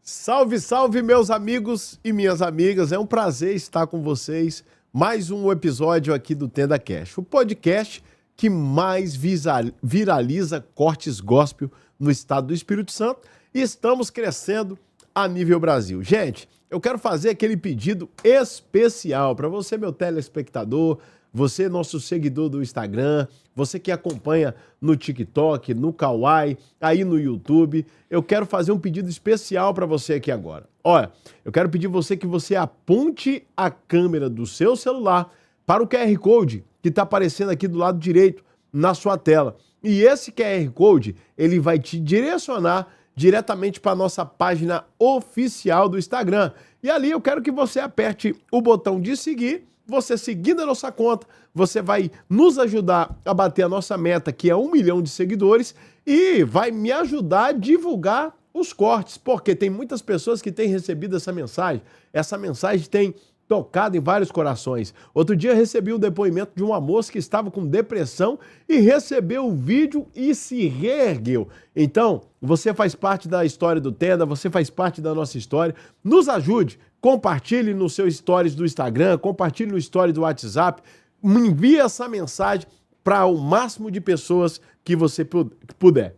Salve, salve, meus amigos e minhas amigas. É um prazer estar com vocês. Mais um episódio aqui do TendaCast, o podcast que mais viraliza cortes gospel no estado do Espírito Santo. E estamos crescendo a nível Brasil. Gente, eu quero fazer aquele pedido especial para você, meu telespectador, você, nosso seguidor do Instagram, você que acompanha no TikTok, no Kawaii, aí no YouTube. Eu quero fazer um pedido especial para você aqui agora. Olha, eu quero pedir você que você aponte a câmera do seu celular para o QR Code que está aparecendo aqui do lado direito na sua tela. E esse QR Code, ele vai te direcionar diretamente para a nossa página oficial do Instagram. E ali eu quero que você aperte o botão de seguir. Você seguindo a nossa conta, você vai nos ajudar a bater a nossa meta, que é 1 milhão de seguidores, e vai me ajudar a divulgar os cortes, porque tem muitas pessoas que têm recebido essa mensagem. Essa mensagem tem tocado em vários corações. Outro dia eu recebi um depoimento de uma moça que estava com depressão e recebeu o vídeo e se reergueu. Então, você faz parte da história do Tenda, você faz parte da nossa história. Nos ajude, compartilhe no seu stories do Instagram, compartilhe no story do WhatsApp, envie essa mensagem para o máximo de pessoas que você puder.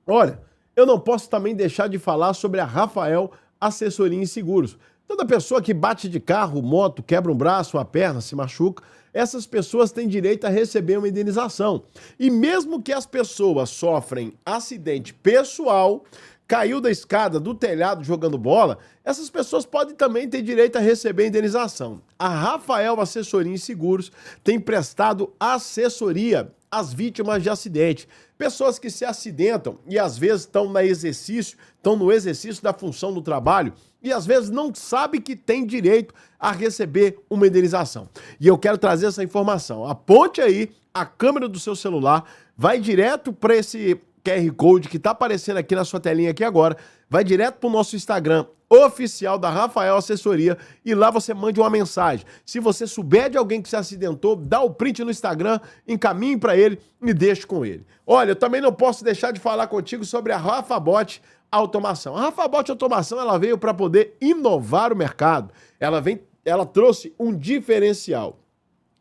Olha, eu não posso também deixar de falar sobre a Rafael Assessoria em Seguros. Toda pessoa que bate de carro, moto, quebra um braço, uma perna, se machuca, essas pessoas têm direito a receber uma indenização. E mesmo que as pessoas sofrem acidente pessoal, caiu da escada, do telhado jogando bola, essas pessoas podem também ter direito a receber indenização. A Rafael Assessoria em Seguros tem prestado assessoria às vítimas de acidente. Pessoas que se acidentam e às vezes estão no exercício da função do trabalho e às vezes não sabe que tem direito a receber uma indenização. E eu quero trazer essa informação. Aponte aí a câmera do seu celular, vai direto para esse QR Code que está aparecendo aqui na sua telinha aqui agora, vai direto para o nosso Instagram oficial da Rafael Assessoria e lá você mande uma mensagem. Se você souber de alguém que se acidentou, dá o print no Instagram, encaminhe para ele e deixe com ele. Olha, eu também não posso deixar de falar contigo sobre a Rafabot Automação. A Rafabot Automação, ela veio para poder inovar o mercado. Ela trouxe um diferencial.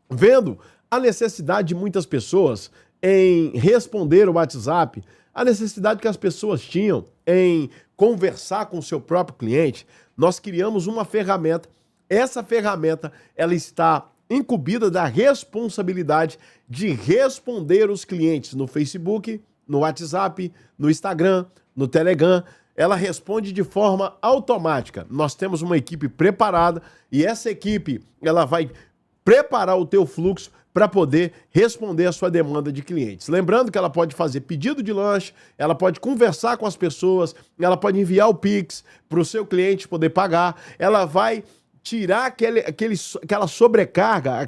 Vendo a necessidade de muitas pessoas em responder o WhatsApp, a necessidade que as pessoas tinham em conversar com o seu próprio cliente, nós criamos uma ferramenta. Essa ferramenta, ela está incumbida da responsabilidade de responder os clientes no Facebook, no WhatsApp, no Instagram, no Telegram. Ela responde de forma automática. Nós temos uma equipe preparada e essa equipe, ela vai preparar o teu fluxo para poder responder a sua demanda de clientes. Lembrando que ela pode fazer pedido de lanche, ela pode conversar com as pessoas, ela pode enviar o Pix para o seu cliente poder pagar, ela vai tirar aquela sobrecarga,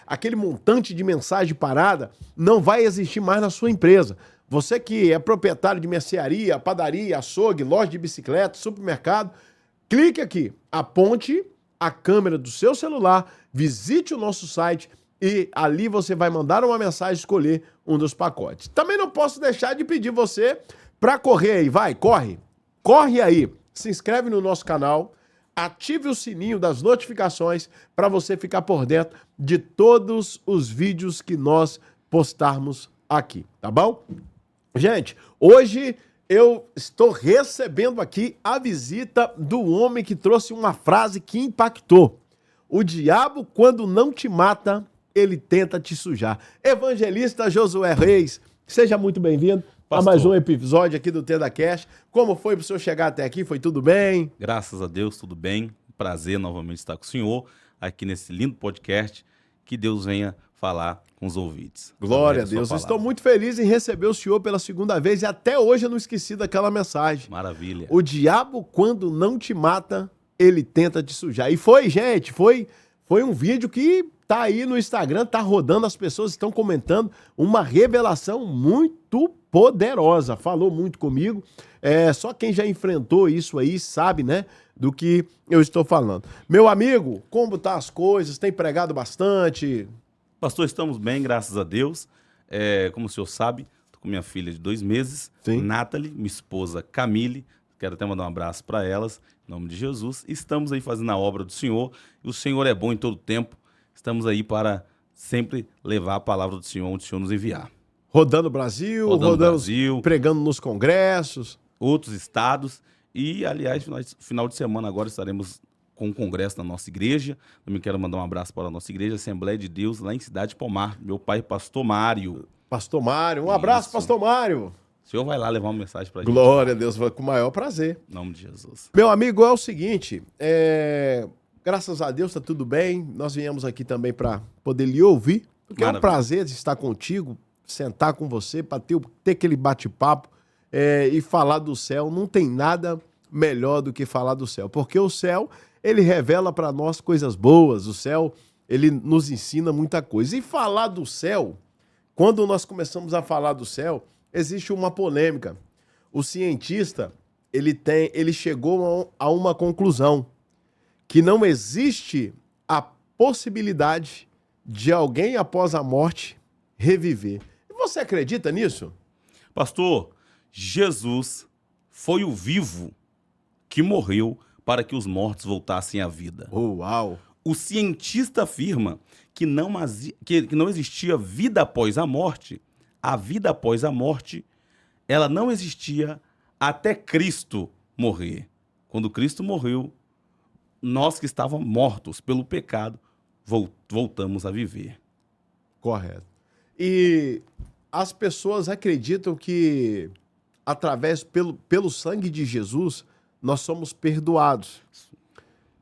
aquele montante de mensagem parada, não vai existir mais na sua empresa. Você que é proprietário de mercearia, padaria, açougue, loja de bicicleta, supermercado, clique aqui, aponte a câmera do seu celular, visite o nosso site e ali você vai mandar uma mensagem e escolher um dos pacotes. Também não posso deixar de pedir você para correr aí, vai, corre aí, se inscreve no nosso canal, ative o sininho das notificações para você ficar por dentro de todos os vídeos que nós postarmos aqui, tá bom? Gente, hoje eu estou recebendo aqui a visita do homem que trouxe uma frase que impactou. O diabo, quando não te mata, ele tenta te sujar. Evangelista Josué Reis, seja muito bem-vindo a mais um episódio aqui do TendaCast. Como foi para o senhor chegar até aqui? Foi tudo bem? Graças a Deus, tudo bem. Prazer novamente estar com o senhor aqui nesse lindo podcast. Que Deus venha falar com os ouvintes. Glória a Deus. Estou muito feliz em receber o senhor pela segunda vez e até hoje eu não esqueci daquela mensagem. Maravilha. O diabo, quando não te mata, ele tenta te sujar. E foi, gente, foi um vídeo que tá aí no Instagram, tá rodando, as pessoas estão comentando, uma revelação muito poderosa. Falou muito comigo. Só quem já enfrentou isso aí sabe, né, do que eu estou falando. Meu amigo, como tá as coisas? Tem pregado bastante? Pastor, estamos bem, graças a Deus. Como o senhor sabe, estou com minha filha de 2 meses, Sim. Nathalie, minha esposa Camille, Quero até mandar um abraço para elas, em nome de Jesus. Estamos aí fazendo a obra do Senhor, e o Senhor é bom em todo tempo. Estamos aí para sempre levar a palavra do Senhor onde o Senhor nos enviar. Rodando o Brasil, Brasil, pregando nos congressos. Outros estados. E, aliás, final de semana agora estaremos com um congresso na nossa igreja. Também quero mandar um abraço para a nossa igreja, Assembleia de Deus, lá em Cidade Pomar. Meu pai, pastor Mário. Pastor Mário, um abraço, pastor Mário. O senhor vai lá levar uma mensagem para a gente. Glória a Deus, com o maior prazer. Em nome de Jesus. Meu amigo, é o seguinte, graças a Deus tá tudo bem. Nós viemos aqui também para poder lhe ouvir, porque é um prazer estar contigo, sentar com você, para ter aquele bate-papo e falar do céu. Não tem nada melhor do que falar do céu, porque o céu, ele revela para nós coisas boas. O céu, ele nos ensina muita coisa. E falar do céu, quando nós começamos a falar do céu, existe uma polêmica. O cientista, ele chegou a uma conclusão, que não existe a possibilidade de alguém após a morte reviver. E você acredita nisso? Pastor, Jesus foi o vivo que morreu para que os mortos voltassem à vida. Oh, uau! O cientista afirma que não existia vida após a morte. A vida após a morte, ela não existia até Cristo morrer. Quando Cristo morreu, nós que estávamos mortos pelo pecado, voltamos a viver. Correto. E as pessoas acreditam que, pelo sangue de Jesus, nós somos perdoados.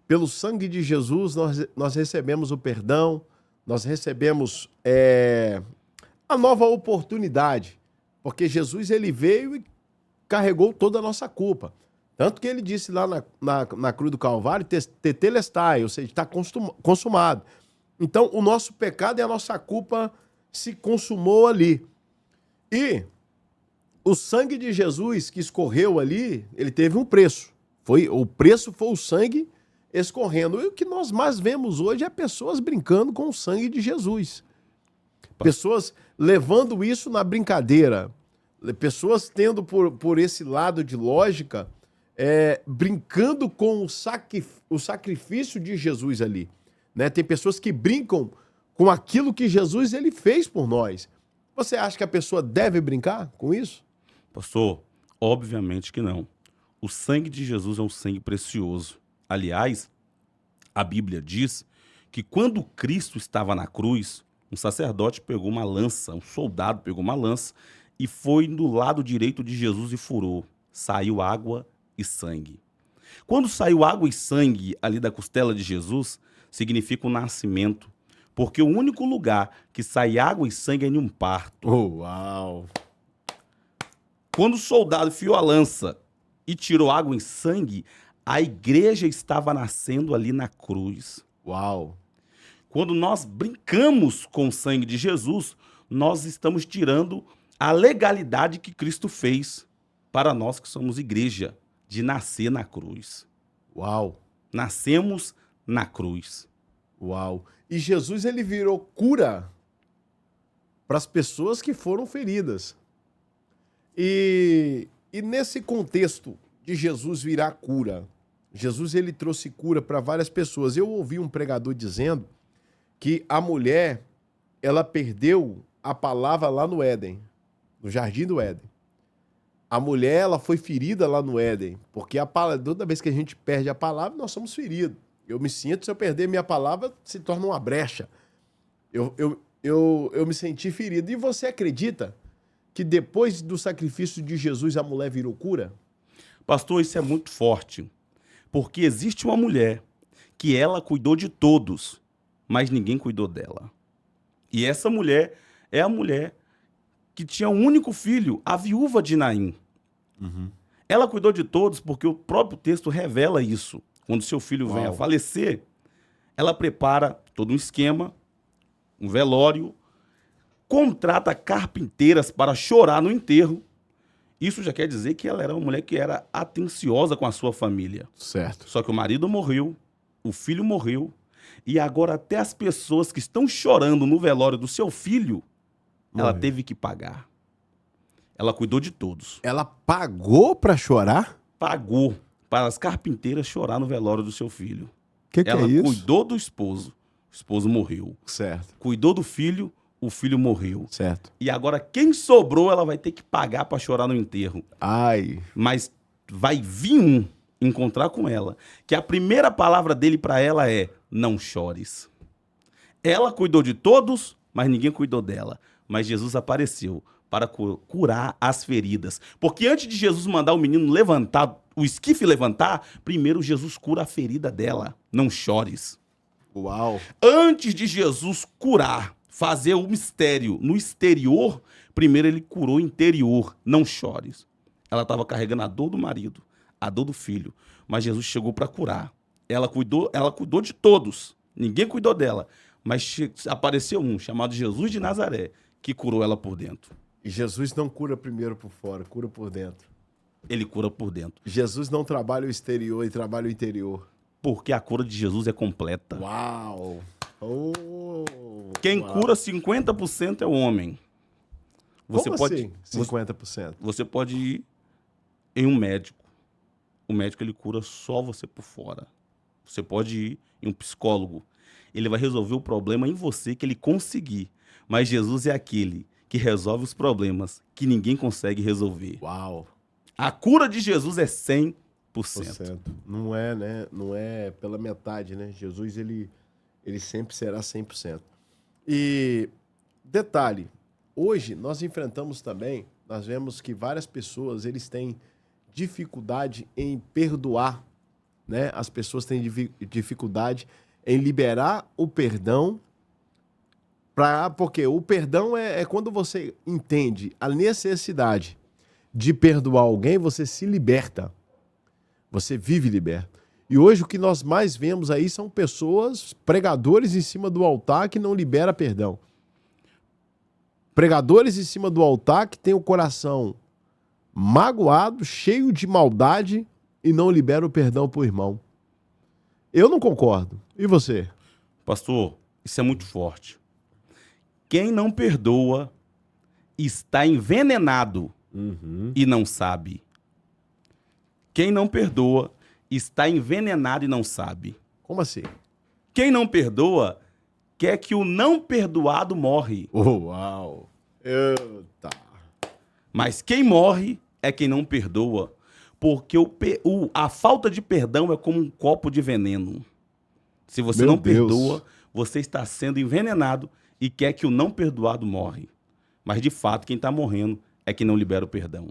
Pelo sangue de Jesus, nós recebemos o perdão, nós recebemos a nova oportunidade, porque Jesus, ele veio e carregou toda a nossa culpa. Tanto que ele disse lá na cruz do Calvário, tetelestai, ou seja, está consumado. Então, o nosso pecado e a nossa culpa se consumou ali. E o sangue de Jesus que escorreu ali, ele teve um preço. O preço foi o sangue escorrendo. E o que nós mais vemos hoje é pessoas brincando com o sangue de Jesus. Pessoas levando isso na brincadeira. Pessoas tendo por esse lado de lógica, brincando com o sacrifício de Jesus ali. Né? Tem pessoas que brincam com aquilo que Jesus ele fez por nós. Você acha que a pessoa deve brincar com isso? Pastor, obviamente que não. O sangue de Jesus é um sangue precioso. Aliás, a Bíblia diz que quando Cristo estava na cruz, um sacerdote pegou uma lança, um soldado pegou uma lança e foi do lado direito de Jesus e furou. Saiu água e sangue. Quando saiu água e sangue ali da costela de Jesus, significa o nascimento. Porque o único lugar que sai água e sangue é em um parto. Oh, uau! Quando o soldado enfiou a lança e tirou água e sangue, a igreja estava nascendo ali na cruz. Uau! Quando nós brincamos com o sangue de Jesus, nós estamos tirando a legalidade que Cristo fez para nós que somos igreja, de nascer na cruz. Uau! Nascemos na cruz. Uau! E Jesus, ele virou cura para as pessoas que foram feridas. E nesse contexto de Jesus virar cura, Jesus, ele trouxe cura para várias pessoas. Eu ouvi um pregador dizendo que a mulher, ela perdeu a palavra lá no Éden, no Jardim do Éden. A mulher, ela foi ferida lá no Éden, porque toda vez que a gente perde a palavra, nós somos feridos. Eu me sinto, se eu perder minha palavra, se torna uma brecha. Eu me senti ferido. E você acredita que depois do sacrifício de Jesus, a mulher virou cura? Pastor, isso é muito forte, porque existe uma mulher que ela cuidou de todos, mas ninguém cuidou dela. E essa mulher é a mulher que tinha um único filho, a viúva de Naim. Uhum. Ela cuidou de todos porque o próprio texto revela isso. Quando seu filho vem a falecer, ela prepara todo um esquema, um velório, contrata carpinteiras para chorar no enterro. Isso já quer dizer que ela era uma mulher que era atenciosa com a sua família. Certo. Só que o marido morreu, o filho morreu, e agora até as pessoas que estão chorando no velório do seu filho, ela teve que pagar. Ela cuidou de todos. Ela pagou para chorar? pagou para as carpinteiras chorar no velório do seu filho. Que Ela é isso? cuidou do esposo, o esposo morreu. Certo, Cuidou do filho, o filho morreu. certo. E agora quem sobrou, ela vai ter que pagar para chorar no enterro. Ai, Mas vai vir um encontrar com ela, que a primeira palavra dele para ela é: não chores. Ela cuidou de todos, mas ninguém cuidou dela. Mas Jesus apareceu para curar as feridas. Porque antes de Jesus mandar o menino levantar, o esquife levantar, primeiro Jesus cura a ferida dela. Não chores. uau. Antes de Jesus curar, fazer o mistério no exterior, primeiro ele curou o interior. Não chores. Ela estava carregando a dor do marido, a dor do filho, mas Jesus chegou para curar. Ela cuidou de todos. Ninguém cuidou dela. Mas apareceu um, chamado Jesus de Nazaré, que curou ela por dentro. E Jesus não cura primeiro por fora, cura por dentro. Ele cura por dentro. Jesus não trabalha o exterior e trabalha o interior. Porque a cura de Jesus é completa. Uau! Oh, Quem uau. cura 50% é o homem. Você Como pode, assim, 50%? Você pode ir em um médico. O médico ele cura só você por fora. Você pode ir em um psicólogo. Ele vai resolver o problema em você que ele conseguir. Mas Jesus é aquele que resolve os problemas que ninguém consegue resolver. Uau! A cura de Jesus é 100%. Não é, né? Não é pela metade, né? Jesus, ele sempre será 100%. E detalhe, hoje nós enfrentamos também, nós vemos que várias pessoas, eles têm dificuldade em perdoar, né? As pessoas têm dificuldade em liberar o perdão, porque o perdão é quando você entende a necessidade de perdoar alguém, você se liberta. Você vive liberto. E hoje o que nós mais vemos aí são pessoas, pregadores em cima do altar que não libera perdão. Pregadores em cima do altar que tem o coração magoado, cheio de maldade e não libera o perdão pro irmão. Eu não concordo. E você? Pastor, isso é muito forte. Quem não perdoa está envenenado e não sabe. Quem não perdoa está envenenado e não sabe. Como assim? Quem não perdoa quer que o não perdoado morre. Uau! Eita! Mas quem morre é quem não perdoa. Porque a falta de perdão é como um copo de veneno. Se você Meu não Deus. perdoa, você está sendo envenenado e quer que o não perdoado morre. Mas, de fato, quem está morrendo é quem não libera o perdão.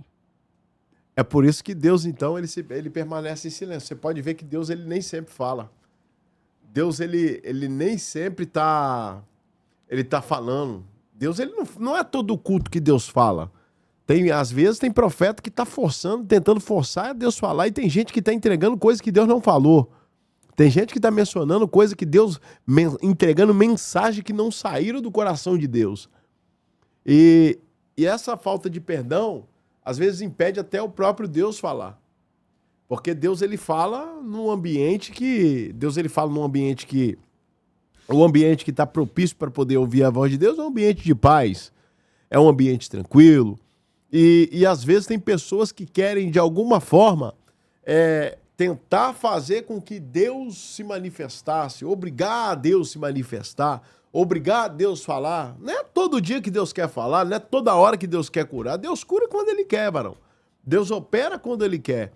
É por isso que Deus, então, ele permanece em silêncio. Você pode ver que Deus, ele nem sempre fala. Deus, ele nem sempre tá falando. Deus, ele não é todo culto que Deus fala. Às vezes tem profeta que tá forçando, tentando forçar a Deus falar, e tem gente que tá entregando coisa que Deus não falou. Tem gente que tá mencionando coisa que Deus, entregando mensagem que não saíram do coração de Deus. E essa falta de perdão, às vezes impede até o próprio Deus falar. Porque Deus, ele fala num ambiente que... O ambiente que está propício para poder ouvir a voz de Deus é um ambiente de paz. É um ambiente tranquilo. E às vezes tem pessoas que querem, de alguma forma, tentar fazer com que Deus se manifestasse, obrigar a Deus se manifestar, obrigar a Deus falar. Não é todo dia que Deus quer falar, não é toda hora que Deus quer curar. Deus cura quando Ele quer, varão. Deus opera quando Ele quer.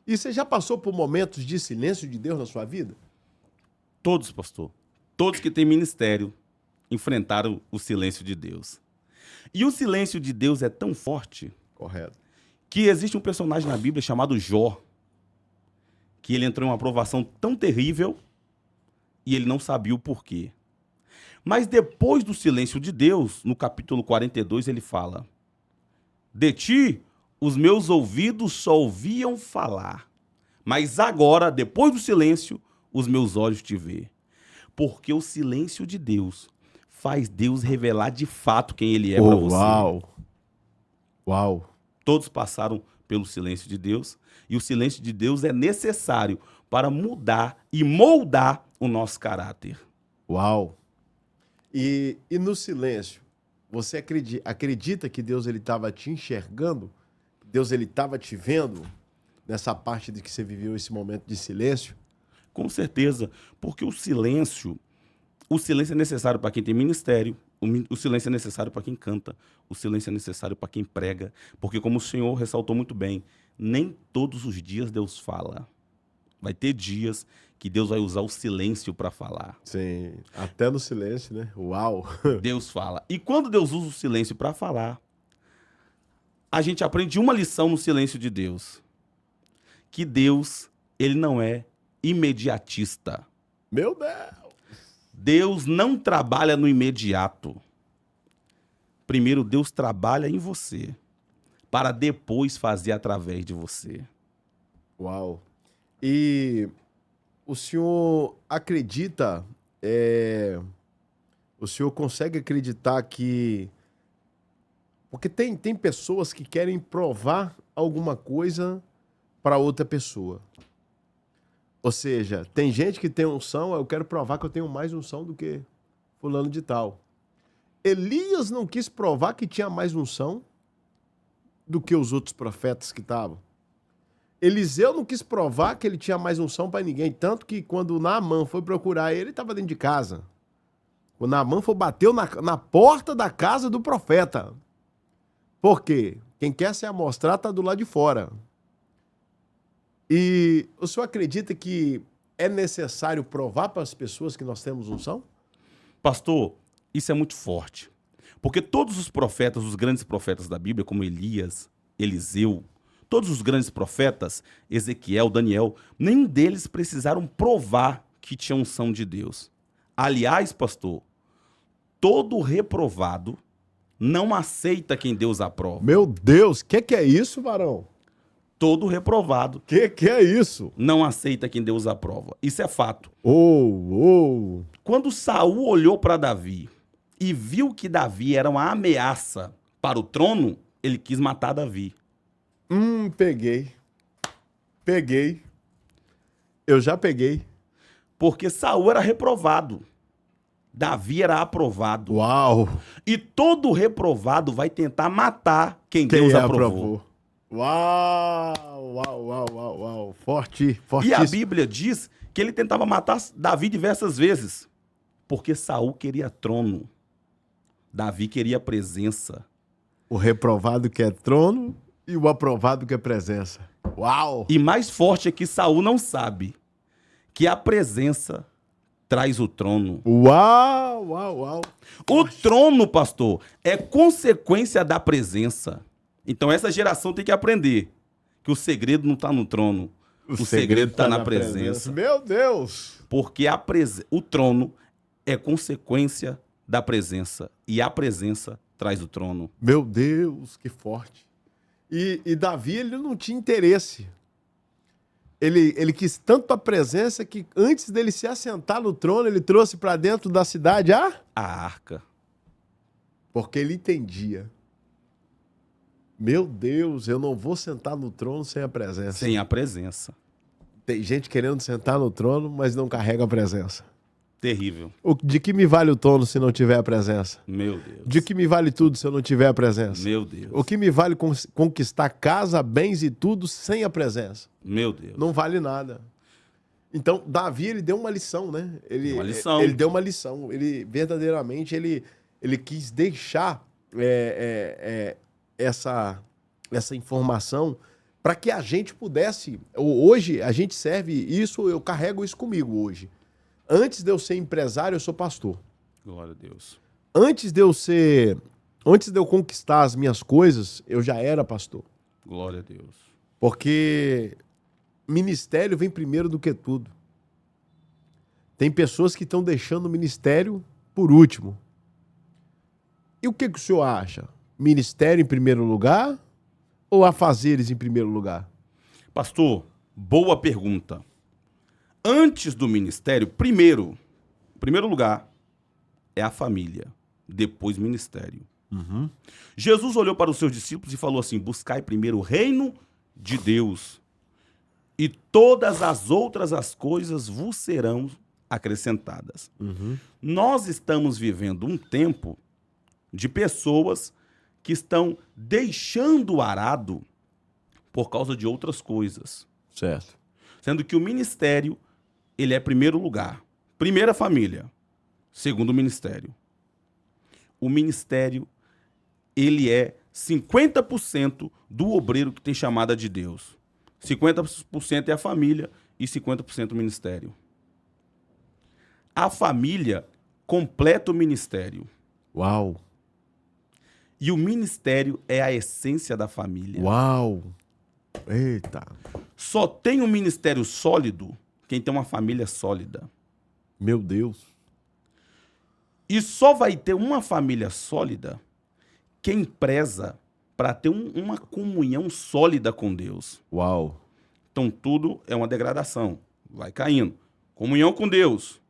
E você já passou por momentos de silêncio de Deus na sua vida? Todos, pastor. Todos que têm ministério enfrentaram o silêncio de Deus. E o silêncio de Deus é tão forte... Correto. Que existe um personagem na Bíblia chamado Jó, que ele entrou em uma provação tão terrível e ele não sabia o porquê. Mas depois do silêncio de Deus, no capítulo 42, ele fala: de ti, os meus ouvidos só ouviam falar, mas agora, depois do silêncio, os meus olhos te vê. Porque o silêncio de Deus faz Deus revelar de fato quem ele é para você. Uau! Uau! Todos passaram pelo silêncio de Deus, e o silêncio de Deus é necessário para mudar e moldar o nosso caráter. Uau! E no silêncio, você acredita que Deus estava te enxergando? Deus estava te vendo? nessa parte de que você viveu esse momento de silêncio? Com certeza, porque o silêncio é necessário para quem tem ministério, o silêncio é necessário para quem canta, o silêncio é necessário para quem prega, porque como o senhor ressaltou muito bem, nem todos os dias Deus fala. Vai ter dias que Deus vai usar o silêncio para falar. Sim, até no silêncio, né? Uau! Deus fala. E quando Deus usa o silêncio para falar, a gente aprende uma lição no silêncio de Deus. Que Deus, ele não é imediatista. Meu Deus! Deus não trabalha no imediato. Primeiro, Deus trabalha em você, para depois fazer através de você. Uau! E o senhor acredita, o senhor consegue acreditar que... Porque tem pessoas que querem provar alguma coisa para outra pessoa. Ou seja, tem gente que tem unção, eu quero provar que eu tenho mais unção do que fulano de tal. Elias não quis provar que tinha mais unção do que os outros profetas que estavam. Eliseu não quis provar que ele tinha mais unção para ninguém, tanto que quando Naamã foi procurar ele estava dentro de casa. O Naamã bateu na porta da casa do profeta. Por quê? Quem quer se amostrar está do lado de fora. E o senhor acredita que é necessário provar para as pessoas que nós temos unção? Pastor, isso é muito forte. Porque todos os profetas, os grandes profetas da Bíblia, como Elias, Eliseu, todos os grandes profetas, Ezequiel, Daniel, nenhum deles precisaram provar que tinha unção de Deus. Aliás, pastor, todo reprovado não aceita quem Deus aprova. Meu Deus, o que é isso, varão? Todo reprovado Que é isso? não aceita quem Deus aprova. Isso é fato. Quando Saul olhou para Davi e viu que Davi era uma ameaça para o trono, ele quis matar Davi. Peguei. Eu já peguei. Porque Saul era reprovado. Davi era aprovado. Uau! E todo reprovado vai tentar matar quem Deus aprovou. Uau. Fortíssimo. E a Bíblia diz que ele tentava matar Davi diversas vezes. Porque Saul queria trono. Davi queria presença. O reprovado quer trono e o aprovado quer presença. Uau! E mais forte é que Saul não sabe que a presença traz o trono. Uau! O trono, pastor, é consequência da presença. Então essa geração tem que aprender que o segredo não está no trono. O segredo está na presença. Meu Deus! Porque o trono é consequência da presença. E a presença traz o trono. Meu Deus, que forte. E Davi, ele não tinha interesse. Ele quis tanto a presença que antes dele se assentar no trono, ele trouxe para dentro da cidade a arca. Porque ele entendia. Meu Deus, eu não vou sentar no trono sem a presença. Sem a presença. Tem gente querendo sentar no trono, mas não carrega a presença. Terrível. De que me vale o trono se não tiver a presença? Meu Deus. De que me vale tudo se eu não tiver a presença? Meu Deus. O que me vale conquistar casa, bens e tudo sem a presença? Meu Deus. Não vale nada. Então, Davi, ele deu uma lição, né? Ele deu uma lição. Ele, verdadeiramente, ele quis deixar essa informação para que a gente pudesse... Hoje, a gente serve isso, eu carrego isso comigo hoje. Antes de eu ser empresário, eu sou pastor. Glória a Deus. Antes de eu conquistar as minhas coisas, eu já era pastor. Glória a Deus. Porque ministério vem primeiro do que tudo. Tem pessoas que estão deixando o ministério por último. E o que o senhor acha? Ministério em primeiro lugar ou afazeres em primeiro lugar? Pastor, boa pergunta. Antes do ministério, primeiro lugar, é a família. Depois, ministério. Uhum. Jesus olhou para os seus discípulos e falou assim: buscai primeiro o reino de Deus, e todas as outras coisas vos serão acrescentadas. Uhum. Nós estamos vivendo um tempo de pessoas que estão deixando o arado por causa de outras coisas. Certo. Sendo que o ministério, ele é primeiro lugar. Primeira família. Segundo ministério. O ministério, ele é 50% do obreiro que tem chamada de Deus. 50% é a família e 50% o ministério. A família completa o ministério. Uau. E o ministério é a essência da família. Uau. Eita. Só tem um ministério sólido quem tem uma família sólida. Meu Deus. E só vai ter uma família sólida quem preza para ter uma comunhão sólida com Deus. Uau. Então tudo é uma degradação. Vai caindo. Comunhão com Deus.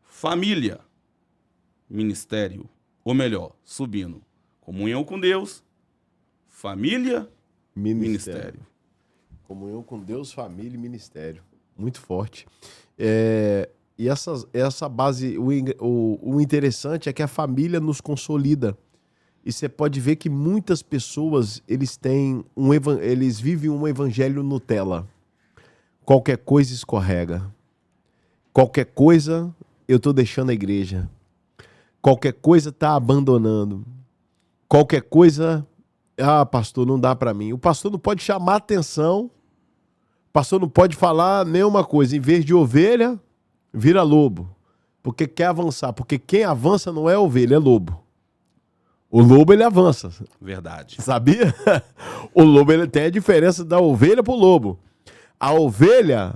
Família. Ministério. Ou melhor, subindo. Comunhão com Deus. Família. Ministério. Comunhão com Deus, família e ministério. Muito forte. E essa base, o interessante é que a família nos consolida. E você pode ver que muitas pessoas, eles vivem um evangelho Nutella. Qualquer coisa escorrega. Qualquer coisa eu tô deixando a igreja. Qualquer coisa tá abandonando. Qualquer coisa, pastor, não dá para mim. O pastor não pode chamar atenção. O pastor não pode falar nenhuma coisa. Em vez de ovelha, vira lobo. Porque quer avançar. Porque quem avança não é ovelha, é lobo. O lobo, ele avança. Verdade. Sabia? O lobo, ele tem a diferença da ovelha pro lobo. A ovelha,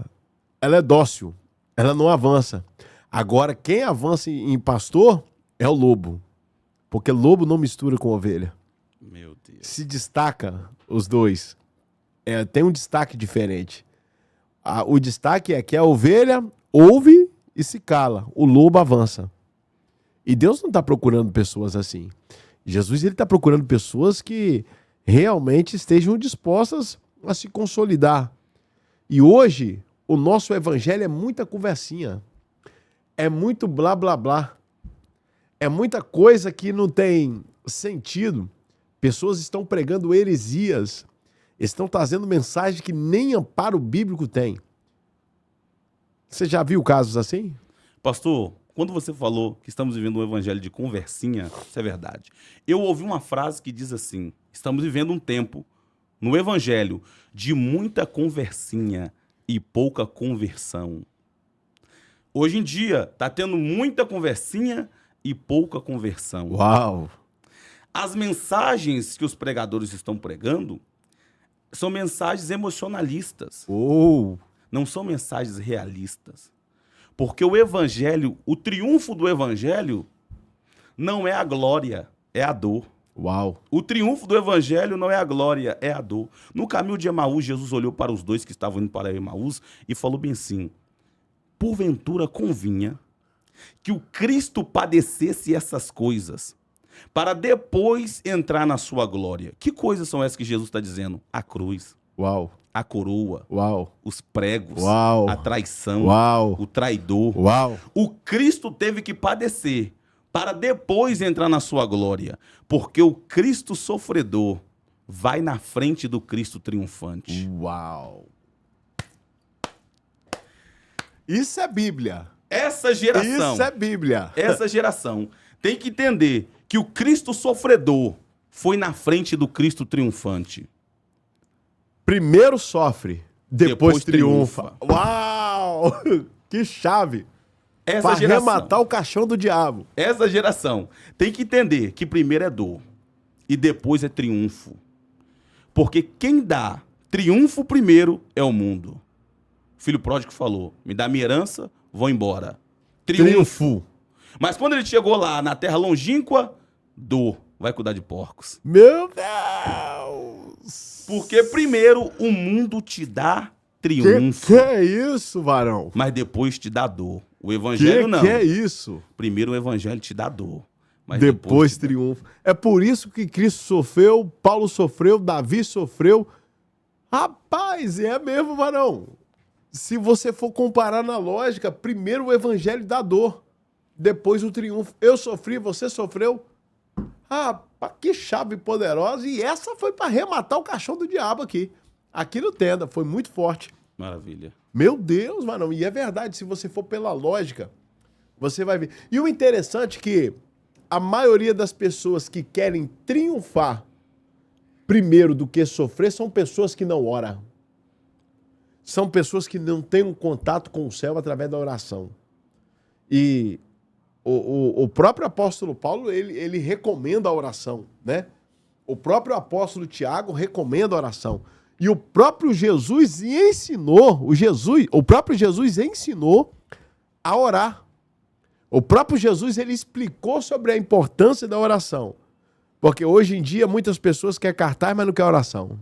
ela é dócil. Ela não avança. Agora, quem avança em pastor é o lobo. Porque lobo não mistura com ovelha. Meu Deus. Se destaca os dois. Tem um destaque diferente. O destaque é que a ovelha ouve e se cala. O lobo avança. E Deus não está procurando pessoas assim. Jesus está procurando pessoas que realmente estejam dispostas a se consolidar. E hoje, o nosso evangelho é muita conversinha. É muito blá, blá, blá. É muita coisa que não tem sentido. Pessoas estão pregando heresias. Estão trazendo mensagem que nem amparo bíblico tem. Você já viu casos assim? Pastor, quando você falou que estamos vivendo um evangelho de conversinha, isso é verdade. Eu ouvi uma frase que diz assim: estamos vivendo um tempo no evangelho de muita conversinha e pouca conversão. Hoje em dia, está tendo muita conversinha e pouca conversão. Uau! As mensagens que os pregadores estão pregando são mensagens emocionalistas. Não são mensagens realistas. Porque o evangelho, o triunfo do evangelho não é a glória, é a dor. Uau! O triunfo do evangelho não é a glória, é a dor. No caminho de Emaús, Jesus olhou para os dois que estavam indo para Emaús e falou bem assim: porventura convinha que o Cristo padecesse essas coisas, para depois entrar na sua glória. Que coisas são essas que Jesus está dizendo? A cruz. Uau! A coroa. Uau! Os pregos. Uau! A traição. Uau! O traidor. Uau! O Cristo teve que padecer para depois entrar na sua glória. Porque o Cristo sofredor vai na frente do Cristo triunfante. Uau! Isso é Bíblia. Essa geração. Isso é Bíblia. Essa geração tem que entender que o Cristo sofredor foi na frente do Cristo triunfante. Primeiro sofre, depois triunfa. Uau! Que chave! Essa Para geração, arrematar o caixão do diabo. essa geração tem que entender que primeiro é dor e depois é triunfo. Porque quem dá triunfo primeiro é o mundo. O filho pródigo falou: me dá minha herança, vou embora. Triunfo. Mas quando ele chegou lá na terra longínqua, dor. Vai cuidar de porcos. Meu Deus! Porque primeiro o mundo te dá triunfo. Que é isso, varão? Mas depois te dá dor. O evangelho não. Que é isso? Primeiro o evangelho te dá dor. Mas depois triunfo. É por isso que Cristo sofreu, Paulo sofreu, Davi sofreu. Rapaz, é mesmo, varão. Se você for comparar na lógica, primeiro o evangelho dá dor, depois o triunfo. Eu sofri, você sofreu. Rapaz, que chave poderosa. E essa foi para arrematar o caixão do diabo aqui. Aqui no Tenda, foi muito forte. Maravilha. Meu Deus, mano, e é verdade, se você for pela lógica, você vai ver. E o interessante é que a maioria das pessoas que querem triunfar primeiro do que sofrer são pessoas que não oram. São pessoas que não têm um contato com o céu através da oração. E o próprio apóstolo Paulo, ele recomenda a oração, né? O próprio apóstolo Tiago recomenda a oração. E o próprio Jesus ensinou, o próprio Jesus ensinou a orar. O próprio Jesus, ele explicou sobre a importância da oração. Porque hoje em dia muitas pessoas querem cartaz, mas não quer oração.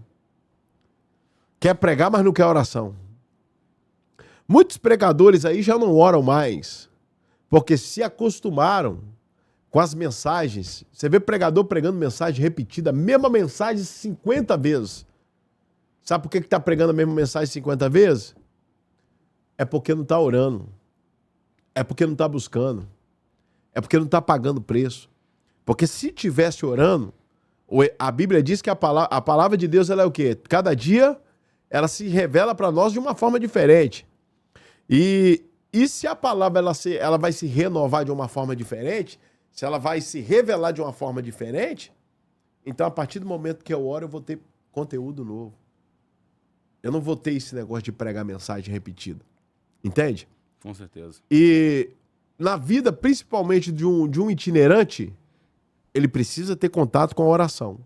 Quer pregar, mas não quer oração. Muitos pregadores aí já não oram mais, porque se acostumaram com as mensagens. Você vê pregador pregando mensagem repetida, a mesma mensagem 50 vezes. Sabe por que está pregando a mesma mensagem 50 vezes? É porque não está orando. É porque não está buscando. É porque não está pagando preço. Porque se tivesse orando, a Bíblia diz que a palavra de Deus ela é o quê? Cada dia ela se revela para nós de uma forma diferente. E se a palavra ela vai se renovar de uma forma diferente, se ela vai se revelar de uma forma diferente, então a partir do momento que eu oro, eu vou ter conteúdo novo. Eu não vou ter esse negócio de pregar mensagem repetida. Entende? Com certeza. E na vida, principalmente de um itinerante, ele precisa ter contato com a oração.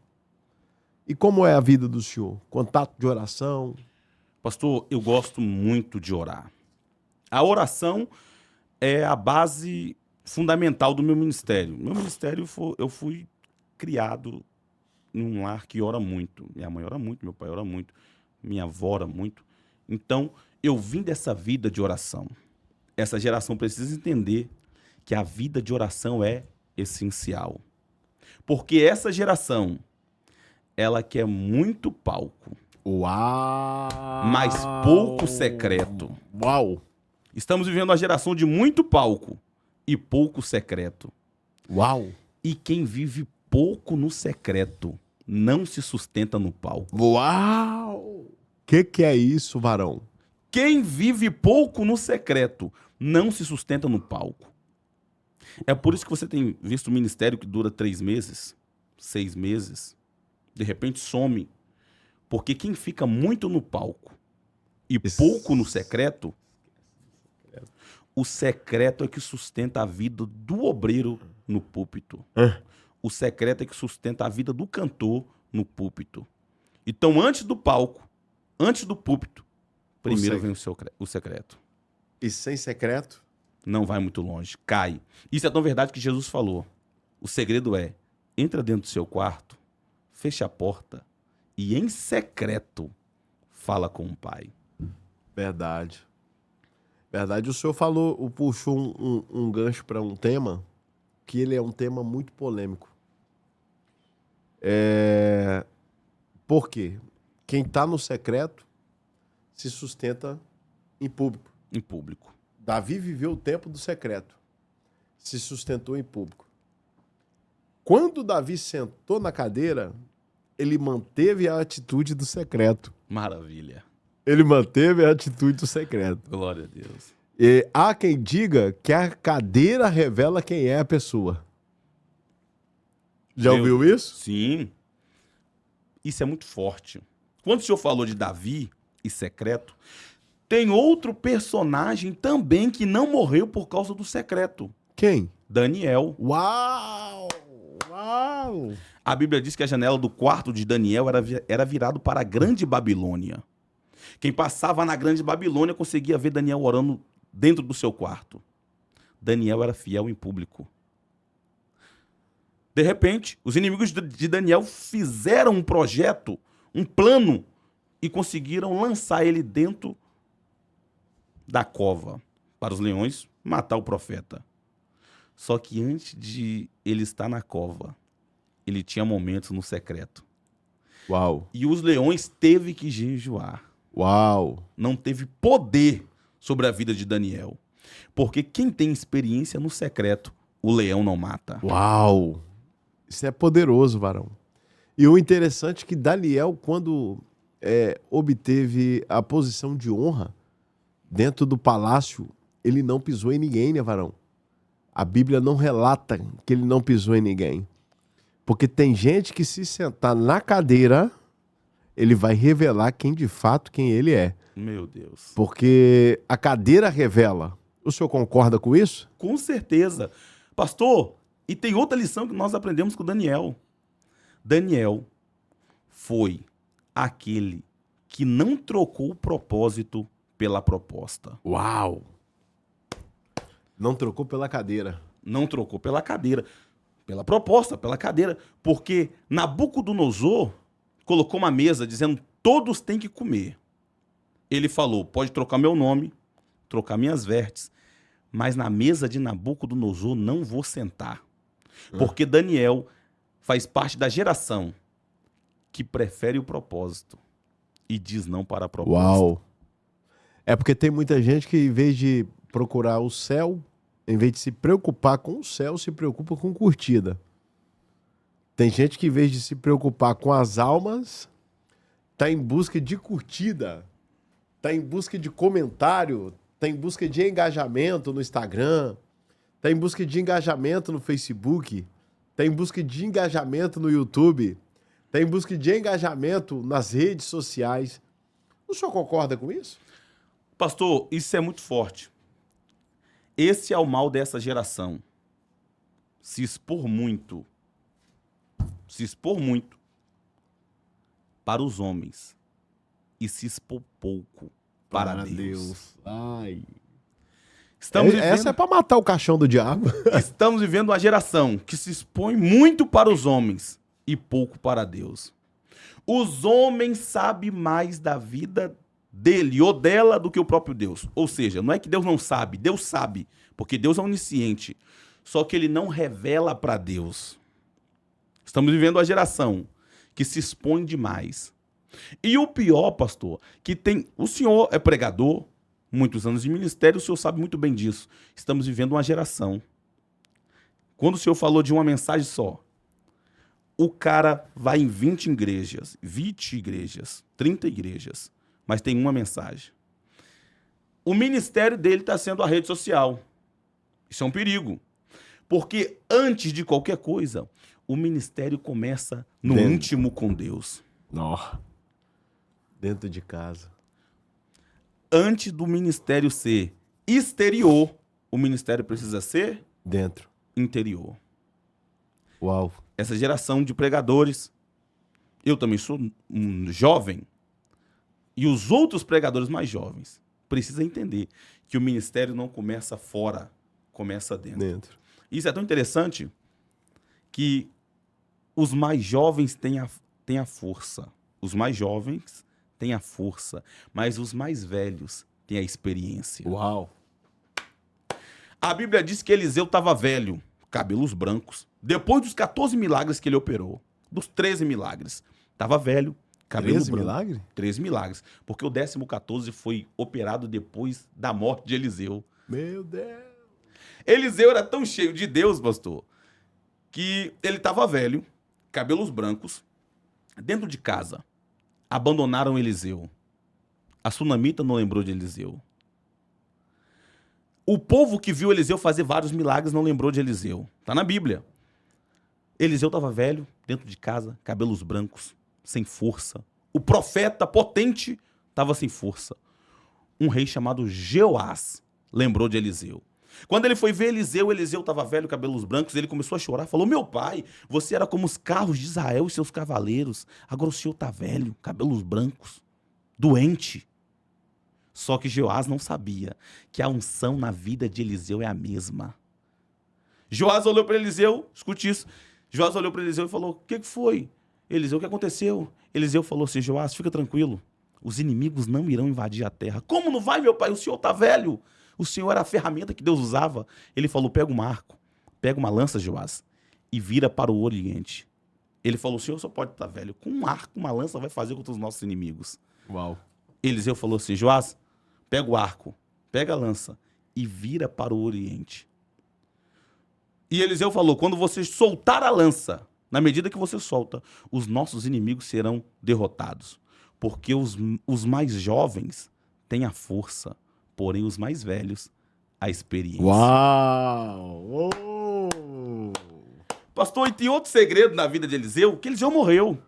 E como é a vida do senhor? Contato de oração? Pastor, eu gosto muito de orar. A oração é a base fundamental do meu ministério. Meu ministério, eu fui criado num lar que ora muito. Minha mãe ora muito, meu pai ora muito, minha avó ora muito. Então, eu vim dessa vida de oração. Essa geração precisa entender que a vida de oração é essencial. Porque essa geração, ela quer muito palco. Uau! Mas pouco secreto. Uau! Estamos vivendo uma geração de muito palco e pouco secreto. Uau! E quem vive pouco no secreto não se sustenta no palco. Uau! Que é isso, varão? Quem vive pouco no secreto não se sustenta no palco. É por isso que você tem visto um ministério que dura 3 meses, 6 meses, de repente some. Porque quem fica muito no palco e pouco no secreto, o secreto é que sustenta a vida do obreiro no púlpito. O secreto é que sustenta a vida do cantor no púlpito. Então, antes do palco, antes do púlpito, primeiro vem o secreto. E sem secreto? Não vai muito longe, cai. Isso é tão verdade que Jesus falou. O segredo é, entra dentro do seu quarto, fecha a porta e em secreto fala com o Pai. Verdade. Verdade. O senhor puxou um gancho para um tema que ele é um tema muito polêmico. Por quê? Quem está no secreto se sustenta em público. Em público. Davi viveu o tempo do secreto. Se sustentou em público. Quando Davi sentou na cadeira, ele manteve a atitude do secreto. Maravilha. Ele manteve a atitude do secreto. Glória a Deus. E há quem diga que a cadeira revela quem é a pessoa. Já ouviu isso? Sim. Isso é muito forte. Quando o senhor falou de Davi e secreto, tem outro personagem também que não morreu por causa do secreto. Quem? Daniel. Uau! Uau! A Bíblia diz que a janela do quarto de Daniel era virado para a Grande Babilônia. Quem passava na Grande Babilônia conseguia ver Daniel orando dentro do seu quarto. Daniel era fiel em público. De repente, os inimigos de Daniel fizeram um projeto, um plano, e conseguiram lançar ele dentro da cova para os leões matar o profeta. Só que antes de ele estar na cova, ele tinha momentos no secreto. Uau! E os leões teve que jejuar. Uau! Não teve poder sobre a vida de Daniel. Porque quem tem experiência no secreto, o leão não mata. Uau! Isso é poderoso, varão. E o interessante é que Daniel, quando obteve a posição de honra dentro do palácio, ele não pisou em ninguém, né, varão? A Bíblia não relata que ele não pisou em ninguém. Porque tem gente que se sentar na cadeira, ele vai revelar quem ele é. Meu Deus. Porque a cadeira revela. O senhor concorda com isso? Com certeza. Pastor, e tem outra lição que nós aprendemos com Daniel. Daniel foi aquele que não trocou o propósito pela proposta. Uau! Não trocou pela cadeira. Não trocou pela cadeira. Pela proposta, pela cadeira. Porque Nabucodonosor colocou uma mesa dizendo: todos têm que comer. Ele falou: pode trocar meu nome, trocar minhas vestes, mas na mesa de Nabucodonosor não vou sentar. Porque Daniel faz parte da geração que prefere o propósito e diz não para a proposta. Uau! É porque tem muita gente que, em vez de procurar o céu, em vez de se preocupar com o céu, se preocupa com curtida. Tem gente que, em vez de se preocupar com as almas, está em busca de curtida, está em busca de comentário, está em busca de engajamento no Instagram, está em busca de engajamento no Facebook, está em busca de engajamento no YouTube, está em busca de engajamento nas redes sociais. O senhor concorda com isso? Pastor, isso é muito forte. Esse é o mal dessa geração. Se expor muito para os homens e se expor pouco para Deus. Ai. Estamos Essa é para matar o caixão do diabo. Estamos vivendo uma geração que se expõe muito para os homens e pouco para Deus. Os homens sabem mais da vida dele ou dela do que o próprio Deus. Ou seja, não é que Deus não sabe, Deus sabe, porque Deus é onisciente. Só que ele não revela para Deus. Estamos vivendo uma geração que se expõe demais. E o pior, pastor, que tem... O senhor é pregador, muitos anos de ministério, o senhor sabe muito bem disso. Estamos vivendo uma geração. Quando o senhor falou de uma mensagem só, o cara vai em 20 igrejas, 30 igrejas, mas tem uma mensagem. O ministério dele está sendo a rede social. Isso é um perigo. Porque antes de qualquer coisa, o ministério começa no íntimo com Deus. Nó. Dentro de casa. Antes do ministério ser exterior, o ministério precisa ser dentro. Interior. Uau. Essa geração de pregadores, eu também sou um jovem, e os outros pregadores mais jovens precisam entender que o ministério não começa fora, começa dentro. Isso é tão interessante que os mais jovens têm a força. Os mais jovens têm a força, mas os mais velhos têm a experiência. Uau! A Bíblia diz que Eliseu estava velho, cabelos brancos, depois dos 14 milagres que ele operou, dos 13 milagres. Estava velho, cabelo 13 branco. milagres? 13 milagres. Porque o 14º foi operado depois da morte de Eliseu. Meu Deus! Eliseu era tão cheio de Deus, pastor, que ele estava velho, cabelos brancos, dentro de casa. Abandonaram Eliseu. A sunamita não lembrou de Eliseu. O povo que viu Eliseu fazer vários milagres não lembrou de Eliseu. Está na Bíblia. Eliseu estava velho, dentro de casa, cabelos brancos, sem força. O profeta potente estava sem força. Um rei chamado Jeoás lembrou de Eliseu. Quando ele foi ver Eliseu estava velho, cabelos brancos, ele começou a chorar, falou: meu pai, você era como os carros de Israel e seus cavaleiros, agora o senhor está velho, cabelos brancos, doente. Só que Jeoás não sabia que a unção na vida de Eliseu é a mesma. Jeoás olhou para Eliseu, escute isso, Jeoás olhou para Eliseu e falou: o que foi? Eliseu, o que aconteceu? Eliseu falou assim: Jeoás, fica tranquilo, os inimigos não irão invadir a terra. Como não vai, meu pai? O senhor está velho. O senhor era a ferramenta que Deus usava. Ele falou: pega um arco, pega uma lança, Jeoás, e vira para o Oriente. Ele falou: o senhor só pode estar velho. Com um arco, uma lança vai fazer contra os nossos inimigos. Uau. Eliseu falou assim: Jeoás, pega o arco, pega a lança e vira para o Oriente. E Eliseu falou: quando você soltar a lança, na medida que você solta, os nossos inimigos serão derrotados. Porque os mais jovens têm a força, porém os mais velhos, a experiência. Uau! Oh! Pastor, e tem outro segredo na vida de Eliseu, que Eliseu morreu.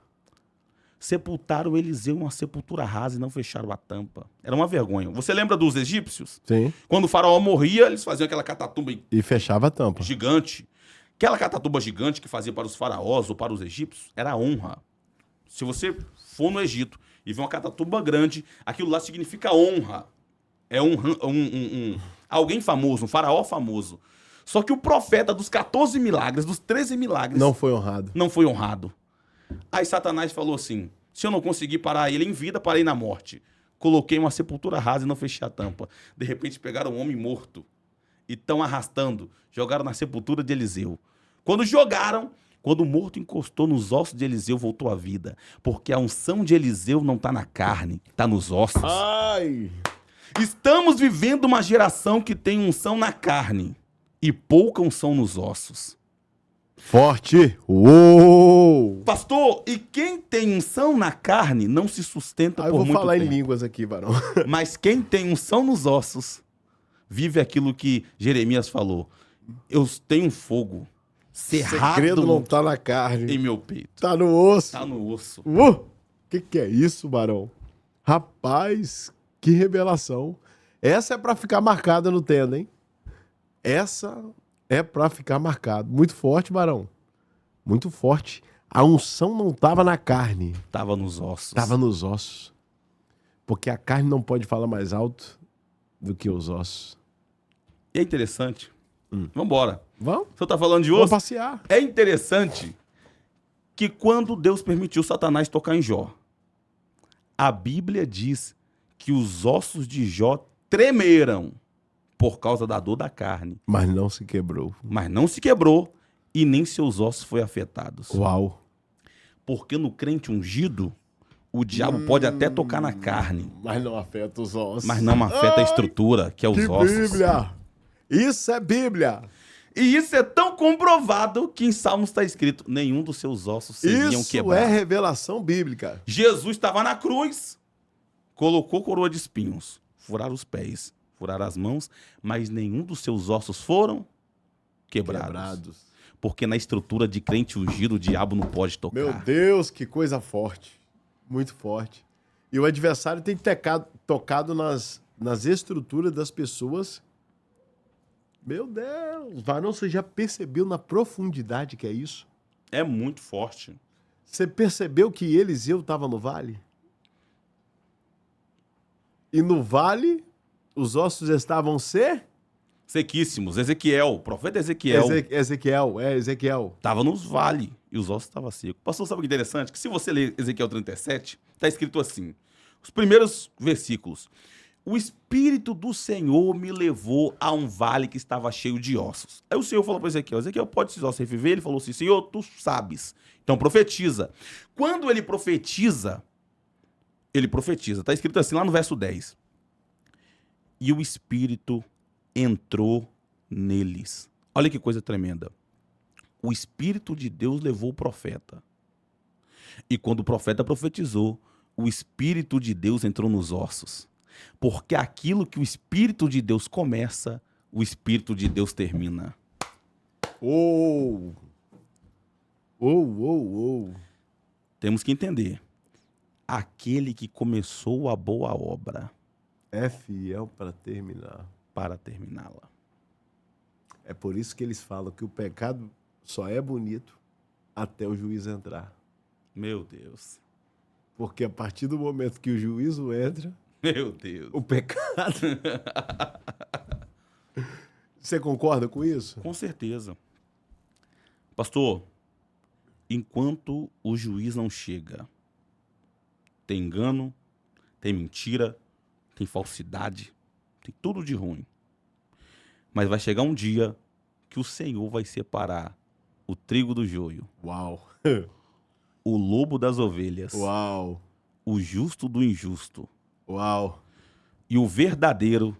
Sepultaram Eliseu em uma sepultura rasa e não fecharam a tampa. Era uma vergonha. Você lembra dos egípcios? Sim. Quando o faraó morria, eles faziam aquela catatumba E fechava a tampa. gigante. Aquela catatumba gigante que fazia para os faraós ou para os egípcios era honra. Se você for no Egito e ver uma catatumba grande, aquilo lá significa honra. É alguém famoso, um faraó famoso. Só que o profeta dos 14 milagres, dos 13 milagres, Não foi honrado. não foi honrado. Aí Satanás falou assim, se eu não conseguir parar ele em vida, parei na morte. Coloquei uma sepultura rasa e não fechei a tampa. De repente pegaram um homem morto e estão arrastando. Jogaram na sepultura de Eliseu. Quando jogaram, quando o morto encostou nos ossos de Eliseu, voltou à vida. Porque a unção de Eliseu não está na carne, está nos ossos. Ai! Estamos vivendo uma geração que tem unção na carne e pouca unção nos ossos. Forte! Uou! Pastor, e quem tem unção na carne não se sustenta Aí eu por vou muito falar em tempo. línguas aqui, varão. Mas quem tem unção nos ossos vive aquilo que Jeremias falou. Eu tenho um fogo O segredo cerrado não tá na carne. em meu peito. Tá no osso. Tá no osso. Que é isso, varão? Rapaz, que revelação. Essa é pra ficar marcada no tenda, hein? Essa é pra ficar marcado. Muito forte, varão. Muito forte. A unção não tava na carne, Tava nos ossos. tava nos ossos. Porque a carne não pode falar mais alto do que os ossos. E é interessante. Vambora. Vamos? Você tá falando de Vamos osso? passear. É interessante que quando Deus permitiu Satanás tocar em Jó, a Bíblia diz que os ossos de Jó tremeram por causa da dor da carne, Mas não se quebrou. mas não se quebrou e nem seus ossos foram afetados. Uau. Porque no crente ungido, o diabo pode até tocar na carne, Mas não afeta os ossos. mas não afeta a estrutura, que é os Que ossos. Bíblia! Isso é Bíblia! E isso é tão comprovado que em Salmos está escrito: nenhum dos seus ossos seriam Isso quebrados. é revelação bíblica. Jesus estava na cruz, colocou coroa de espinhos, furaram os pés, furaram as mãos, mas nenhum dos seus ossos foram quebrados. Porque na estrutura de crente ungido, o diabo não pode tocar. Meu Deus, que coisa forte. Muito forte. E o adversário tem tocado nas estruturas das pessoas. Meu Deus. Varão, você já percebeu na profundidade que é isso? É muito forte. Você percebeu que Eliseu estava no vale? E no vale, os ossos estavam Sequíssimos. Ezequiel, o profeta Ezequiel, Ezequiel. estava nos vales e os ossos estavam secos. Pastor, sabe o que é interessante? Que se você ler Ezequiel 37, está escrito assim, os primeiros versículos. O Espírito do Senhor me levou a um vale que estava cheio de ossos. Aí o Senhor falou para Ezequiel, Ezequiel, pode esses ossos reviver? Ele falou assim, Senhor, tu sabes. Então profetiza. Quando ele profetiza, está escrito assim lá no verso 10. E o Espírito entrou neles. Olha que coisa tremenda. O Espírito de Deus levou o profeta. E quando o profeta profetizou, o Espírito de Deus entrou nos ossos. Porque aquilo que o Espírito de Deus começa, o Espírito de Deus termina. Temos que entender. Aquele que começou a boa obra É fiel para terminar. para terminá-la. É por isso que eles falam que o pecado só é bonito até o juiz entrar. Meu Deus. Porque a partir do momento que o juízo entra, Meu Deus. o pecado... Você concorda com isso? Com certeza. Pastor, enquanto o juiz não chega, tem engano, tem mentira, tem falsidade, tem tudo de ruim. Mas vai chegar um dia que o Senhor vai separar o trigo do joio, Uau. o lobo das ovelhas, Uau. o justo do injusto Uau. e o verdadeiro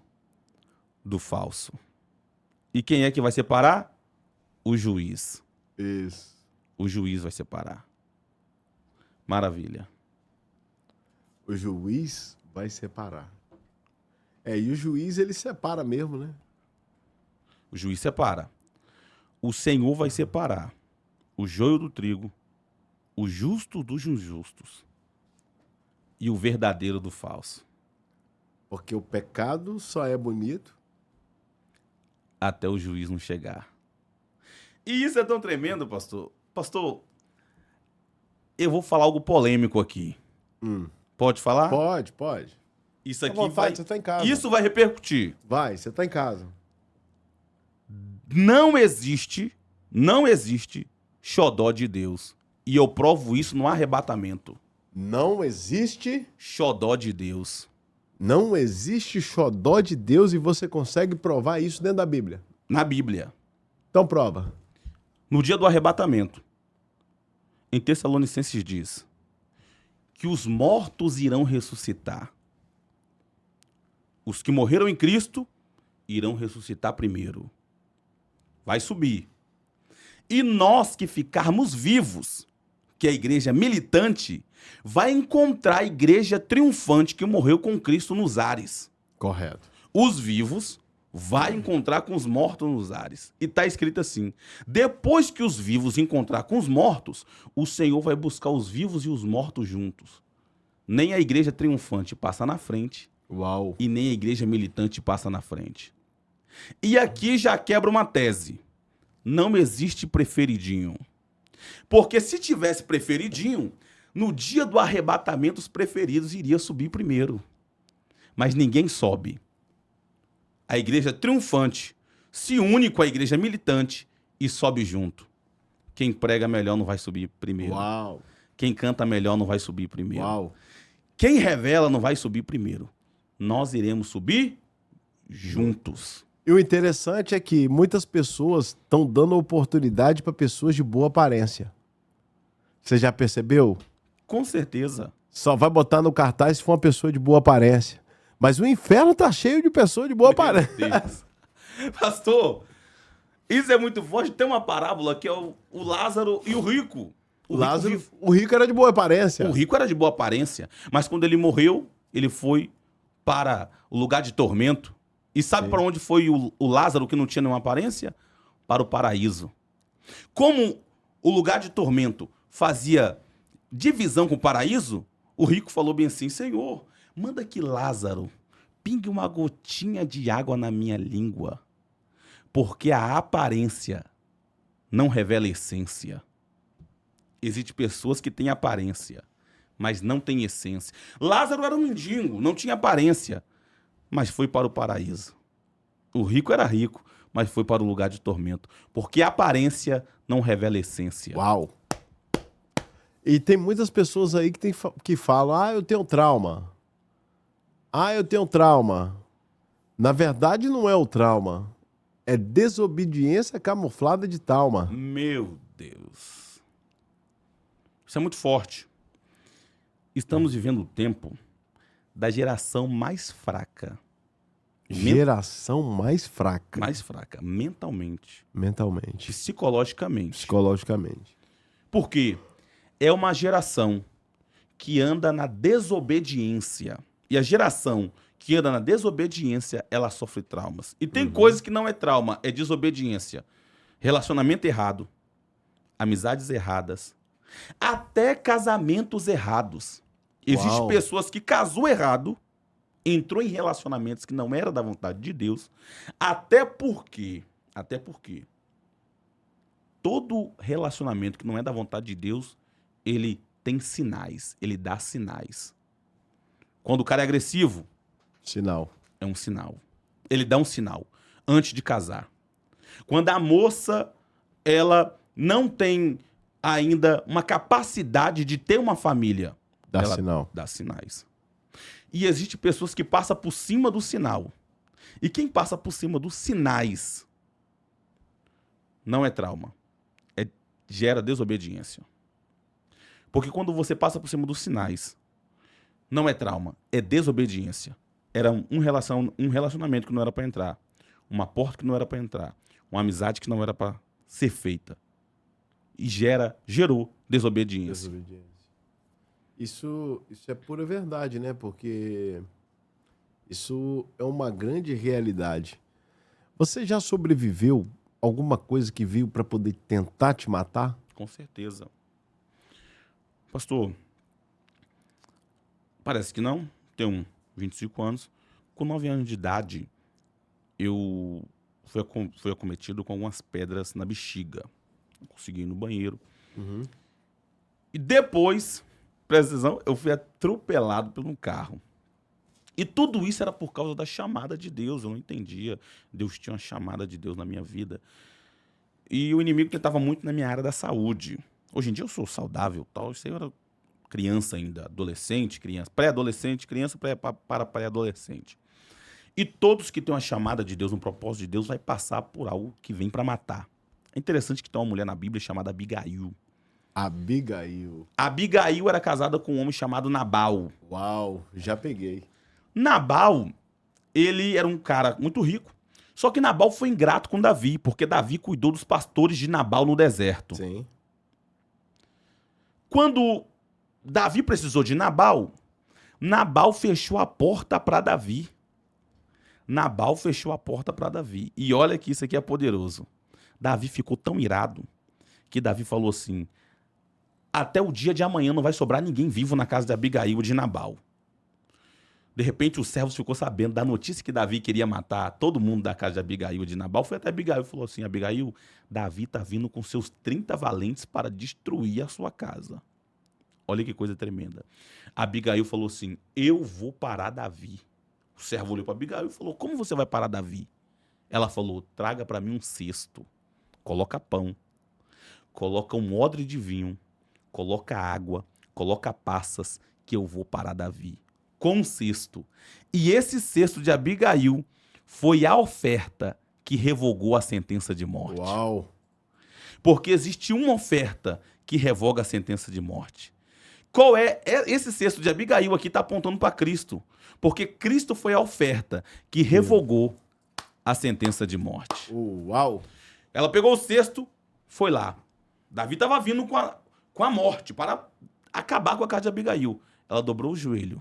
do falso. E quem é que vai separar? O juiz. Isso. O juiz vai separar. Maravilha. O juiz vai separar. E o juiz, ele separa mesmo, né? O juiz separa. O Senhor vai separar o joio do trigo, o justo dos injustos e o verdadeiro do falso. Porque o pecado só é bonito até o juiz não chegar. E isso é tão tremendo, pastor. Pastor, eu vou falar algo polêmico aqui. Pode falar? Pode. Isso aqui vontade, você tá em casa. Isso vai repercutir. Vai, você tá em casa. Não existe xodó de Deus. E eu provo isso no arrebatamento. Não existe xodó de Deus. Não existe xodó de Deus e você consegue provar isso dentro da Bíblia? Na Bíblia. Então prova. No dia do arrebatamento, em Tessalonicenses diz que os mortos irão ressuscitar. Os que morreram em Cristo irão ressuscitar primeiro. Vai subir. E nós que ficarmos vivos, que é a igreja militante, vai encontrar a igreja triunfante que morreu com Cristo nos ares. Correto. Os vivos vai encontrar com os mortos nos ares. E está escrito assim: depois que os vivos encontrar com os mortos, o Senhor vai buscar os vivos e os mortos juntos. Nem a igreja triunfante passa na frente. Uau. E nem a igreja militante passa na frente. E aqui já quebra uma tese. Não existe preferidinho. Porque se tivesse preferidinho, no dia do arrebatamento os preferidos iriam subir primeiro. Mas ninguém sobe. A igreja triunfante se une com a igreja militante e sobe junto. Quem prega melhor não vai subir primeiro. Uau. Quem canta melhor não vai subir primeiro. Uau. Quem revela não vai subir primeiro. Nós iremos subir juntos. E o interessante é que muitas pessoas estão dando oportunidade para pessoas de boa aparência. Você já percebeu? Com certeza. Só vai botar no cartaz se for uma pessoa de boa aparência. Mas o inferno tá cheio de pessoas de boa aparência. Pastor, isso é muito forte. Tem uma parábola que é o Lázaro e o rico. O rico era de boa aparência. O rico era de boa aparência, mas quando ele morreu, ele foi para o lugar de tormento. E sabe para onde foi o Lázaro, que não tinha nenhuma aparência? Para o paraíso. Como o lugar de tormento fazia divisão com o paraíso, o rico falou bem assim: Senhor, manda que Lázaro pingue uma gotinha de água na minha língua, porque a aparência não revela a essência. Existem pessoas que têm aparência, mas não têm essência. Lázaro era um mendigo, não tinha aparência, mas foi para o paraíso. O rico era rico, mas foi para o lugar de tormento, porque a aparência não revela a essência. Uau! E tem muitas pessoas aí que falam: eu tenho trauma. Eu tenho trauma. Na verdade, não é o trauma. É desobediência camuflada de trauma. Meu Deus. Isso é muito forte. Estamos vivendo o tempo da geração mais fraca. Geração mais fraca. Mais fraca, mentalmente. Mentalmente. Psicologicamente. Por quê? É uma geração que anda na desobediência. E a geração que anda na desobediência, ela sofre traumas. E tem coisas que não é trauma, é desobediência. Relacionamento errado, amizades erradas, até casamentos errados. Existem pessoas que casou errado, entrou em relacionamentos que não era da vontade de Deus, até porque todo relacionamento que não é da vontade de Deus, ele tem sinais, ele dá sinais. Quando o cara é agressivo, sinal. É um sinal. Ele dá um sinal antes de casar. Quando a moça, ela não tem ainda uma capacidade de ter uma família, ela dá sinais. E existem pessoas que passam por cima do sinal. E quem passa por cima dos sinais não é trauma. Gera desobediência. Porque quando você passa por cima dos sinais, não é trauma, é desobediência. Era um relacionamento que não era para entrar. Uma porta que não era para entrar. Uma amizade que não era para ser feita. E gerou desobediência. Isso é pura verdade, né? Porque isso é uma grande realidade. Você já sobreviveu a alguma coisa que veio para poder tentar te matar? Com certeza. Pastor, parece que não. Tenho 25 anos. Com 9 anos de idade, eu fui acometido com algumas pedras na bexiga. Não consegui ir no banheiro. Uhum. E depois, presta atenção, eu fui atropelado por um carro. E tudo isso era por causa da chamada de Deus. Eu não entendia. Deus tinha uma chamada de Deus na minha vida. E o inimigo tentava muito na minha área da saúde. Hoje em dia eu sou saudável, tal. Isso aí eu era criança ainda, adolescente, criança, pré-adolescente, criança para pré-adolescente. E todos que têm uma chamada de Deus, um propósito de Deus, vai passar por algo que vem para matar. É interessante que tem uma mulher na Bíblia chamada Abigail. Abigail. Abigail era casada com um homem chamado Nabal. Uau, já peguei. Nabal, ele era um cara muito rico. Só que Nabal foi ingrato com Davi, porque Davi cuidou dos pastores de Nabal no deserto. Sim. Quando Davi precisou de Nabal, Nabal fechou a porta para Davi. Nabal fechou a porta para Davi. E olha que isso aqui é poderoso. Davi ficou tão irado que Davi falou assim: até o dia de amanhã não vai sobrar ninguém vivo na casa de Abigail de Nabal. De repente, os servos ficou sabendo da notícia que Davi queria matar todo mundo da casa de Abigail de Nabal. Foi até Abigail e falou assim: Abigail, Davi está vindo com seus 30 valentes para destruir a sua casa. Olha que coisa tremenda. Abigail falou assim: eu vou parar Davi. O servo olhou para Abigail e falou: como você vai parar Davi? Ela falou: traga para mim um cesto, coloca pão, coloca um odre de vinho, coloca água, coloca passas, que eu vou parar Davi. Com um cesto. E esse cesto de Abigail foi a oferta que revogou a sentença de morte. Uau. Porque existe uma oferta que revoga a sentença de morte. Qual é? Esse cesto de Abigail aqui está apontando para Cristo. Porque Cristo foi a oferta que revogou a sentença de morte. Uau. Ela pegou o cesto, foi lá. Davi estava vindo com a morte para acabar com a casa de Abigail. Ela dobrou o joelho.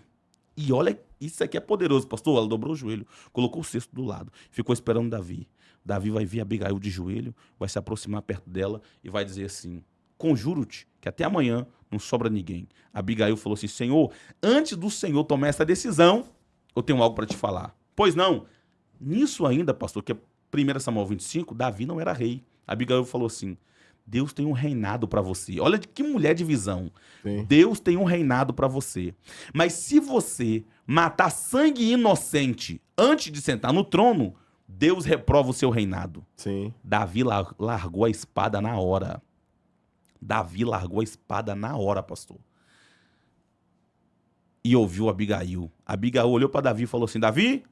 E olha, isso aqui é poderoso, pastor. Ela dobrou o joelho, colocou o cesto do lado, ficou esperando Davi. Davi vai ver Abigail de joelho, vai se aproximar perto dela e vai dizer assim: conjuro-te que até amanhã não sobra ninguém. Abigail falou assim: Senhor, antes do Senhor tomar essa decisão, eu tenho algo para te falar. Pois não. Nisso ainda, pastor, que é 1 Samuel 25, Davi não era rei. Abigail falou assim: Deus tem um reinado para você. Olha que mulher de visão. Sim. Deus tem um reinado para você. Mas se você matar sangue inocente antes de sentar no trono, Deus reprova o seu reinado. Sim. Davi largou a espada na hora. Davi largou a espada na hora, pastor. E ouviu Abigail. Abigail olhou para Davi e falou assim: Davi,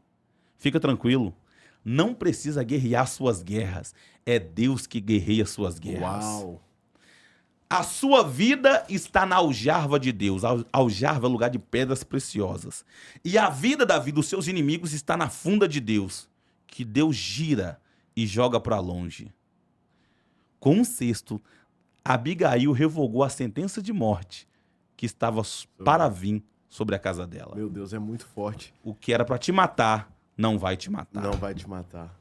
fica tranquilo. Não precisa guerrear suas guerras. É Deus que guerreia suas guerras. Uau. A sua vida está na aljarva de Deus. Aljarva é lugar de pedras preciosas. E a vida dos seus inimigos está na funda de Deus, que Deus gira e joga para longe. Com um cesto, Abigail revogou a sentença de morte que estava para vir sobre a casa dela. Meu Deus, é muito forte. O que era para te matar, não vai te matar. Não vai te matar.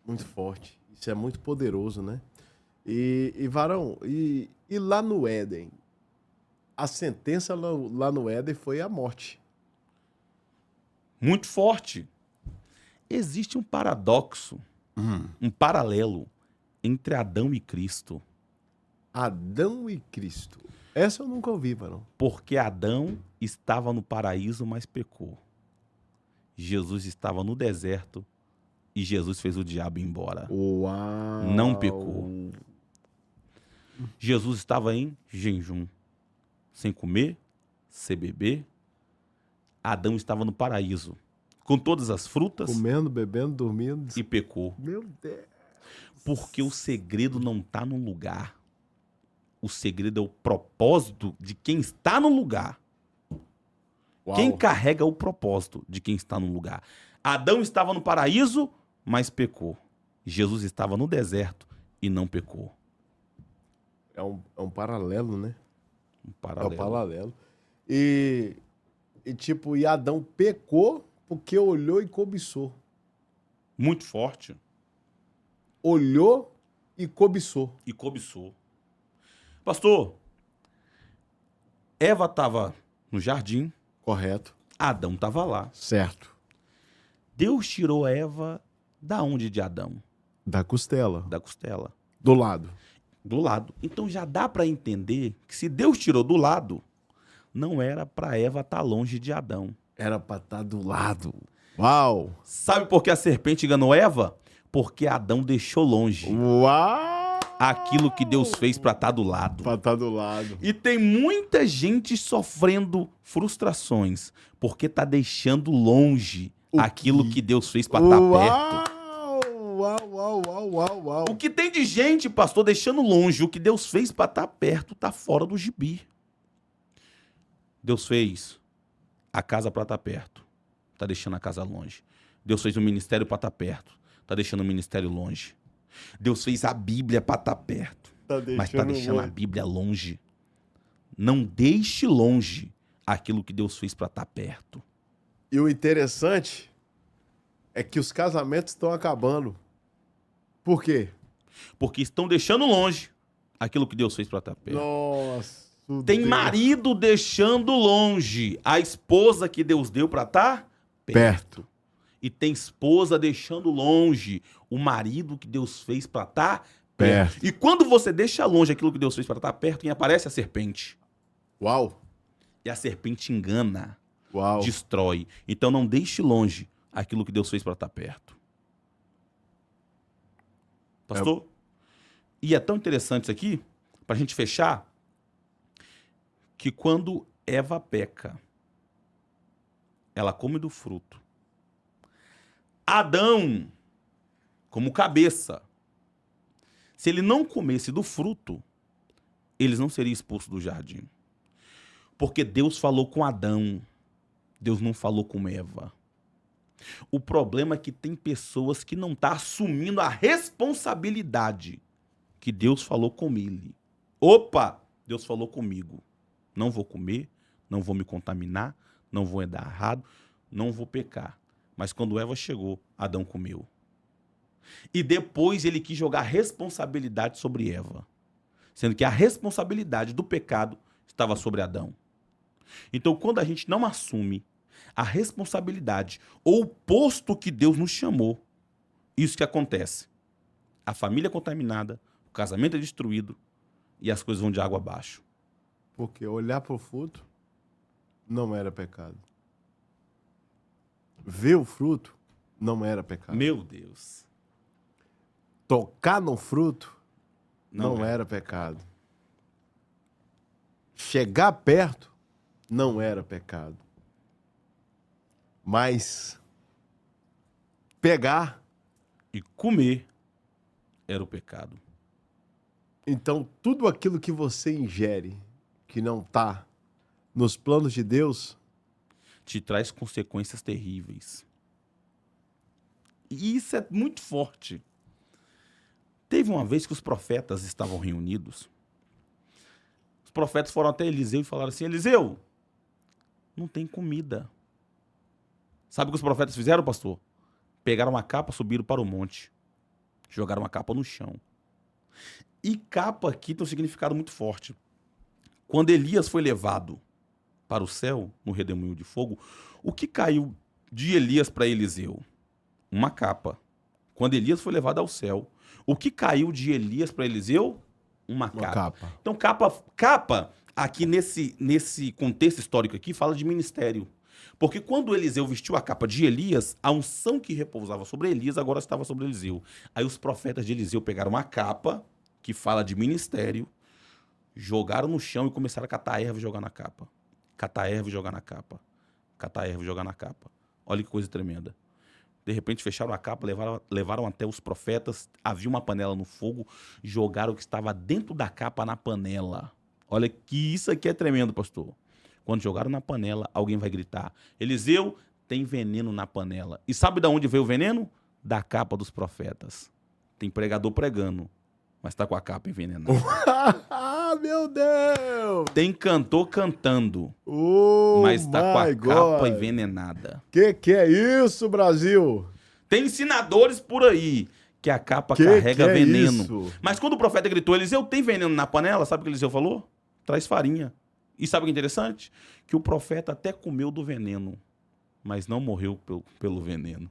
Muito forte. Isso é muito poderoso, né? E Varão, e lá no Éden? A sentença lá no Éden foi a morte. Muito forte. Existe um paradoxo, um paralelo entre Adão e Cristo. Adão e Cristo. Essa eu nunca ouvi, Varão. Porque Adão estava no paraíso, mas pecou. Jesus estava no deserto e Jesus fez o diabo ir embora. Uau. Não pecou. Jesus estava em jejum, sem comer, sem beber. Adão estava no paraíso, com todas as frutas. Comendo, bebendo, dormindo. E pecou. Meu Deus. Porque o segredo não está no lugar. O segredo é o propósito de quem está no lugar. Uau. Quem carrega o propósito de quem está no lugar? Adão estava no paraíso, mas pecou. Jesus estava no deserto e não pecou. É um paralelo, né? Um paralelo. É um paralelo. E Adão pecou porque olhou e cobiçou. Muito forte. Olhou e cobiçou. E cobiçou. Pastor, Eva estava no jardim, Correto. Adão estava lá. Certo. Deus tirou Eva da onde de Adão? Da costela. Da costela. Do lado. Do lado. Então já dá para entender que se Deus tirou do lado, não era para Eva estar longe de Adão. Era para estar do lado. Uau! Sabe por que a serpente enganou Eva? Porque Adão deixou longe Uau! aquilo que Deus fez para estar do lado. Para estar do lado. E tem muita gente sofrendo frustrações porque tá deixando longe aquilo que Deus fez para estar perto. Uau! O que tem de gente, pastor, deixando longe o que Deus fez para estar perto, tá fora do gibi. Deus fez a casa para estar perto, tá deixando a casa longe. Deus fez o ministério para estar perto, tá deixando o ministério longe. Deus fez a Bíblia para estar perto, mas tá deixando a Bíblia longe. Não deixe longe aquilo que Deus fez para estar perto. E o interessante é que os casamentos estão acabando. Por quê? Porque estão deixando longe aquilo que Deus fez para estar perto. Nossa. Tem marido deixando longe a esposa que Deus deu para estar perto. E tem esposa deixando longe o marido que Deus fez para estar perto. E quando você deixa longe aquilo que Deus fez para estar perto, quem aparece é a serpente. Uau. E a serpente engana, Uau. Destrói. Então não deixe longe aquilo que Deus fez para estar perto. Pastor? E é tão interessante isso aqui, para a gente fechar, que quando Eva peca, ela come do fruto. Adão, como cabeça, se ele não comesse do fruto, eles não seriam expulsos do jardim. Porque Deus falou com Adão, Deus não falou com Eva. O problema é que tem pessoas que não estão assumindo a responsabilidade que Deus falou com ele. Opa, Deus falou comigo. Não vou comer, não vou me contaminar, não vou andar errado, não vou pecar. Mas quando Eva chegou, Adão comeu. E depois ele quis jogar responsabilidade sobre Eva, sendo que a responsabilidade do pecado estava sobre Adão. Então, quando a gente não assume a responsabilidade ou o posto que Deus nos chamou, isso que acontece. A família é contaminada, o casamento é destruído e as coisas vão de água abaixo. Porque olhar para o fruto não era pecado. Ver o fruto não era pecado. Meu Deus. Tocar no fruto não era pecado. Chegar perto não era pecado. Mas pegar e comer era o pecado. Então, tudo aquilo que você ingere que não está nos planos de Deus te traz consequências terríveis. E isso é muito forte. Teve uma vez que os profetas estavam reunidos. Os profetas foram até Eliseu e falaram assim: Eliseu, não tem comida. Sabe o que os profetas fizeram, pastor? Pegaram uma capa, subiram para o monte. Jogaram uma capa no chão. E capa aqui tem um significado muito forte. Quando Elias foi levado para o céu, no redemoinho de fogo, o que caiu de Elias para Eliseu? Uma capa. Quando Elias foi levado ao céu, o que caiu de Elias para Eliseu? Uma capa. Então, capa aqui nesse contexto histórico aqui, fala de ministério. Porque quando Eliseu vestiu a capa de Elias, a unção que repousava sobre Elias agora estava sobre Eliseu. Aí os profetas de Eliseu pegaram uma capa, que fala de ministério, jogaram no chão e começaram a catar erva e jogar na capa. Catar erva e jogar na capa. Catar erva e jogar na capa. Olha que coisa tremenda. De repente fecharam a capa, levaram até os profetas, havia uma panela no fogo, jogaram o que estava dentro da capa na panela. Olha que isso aqui é tremendo, pastor. Quando jogaram na panela, alguém vai gritar: Eliseu, tem veneno na panela. E sabe de onde veio o veneno? Da capa dos profetas. Tem pregador pregando, mas está com a capa envenenada. meu Deus! Tem cantor cantando, Oh, mas tá com a my capa God. envenenada. Que é isso, Brasil? Tem ensinadores por aí que a capa Que carrega é veneno. isso? Mas quando o profeta gritou, Eliseu, tem veneno na panela? Sabe o que Eliseu falou? Traz farinha. E sabe o que é interessante? Que o profeta até comeu do veneno, mas não morreu pelo veneno.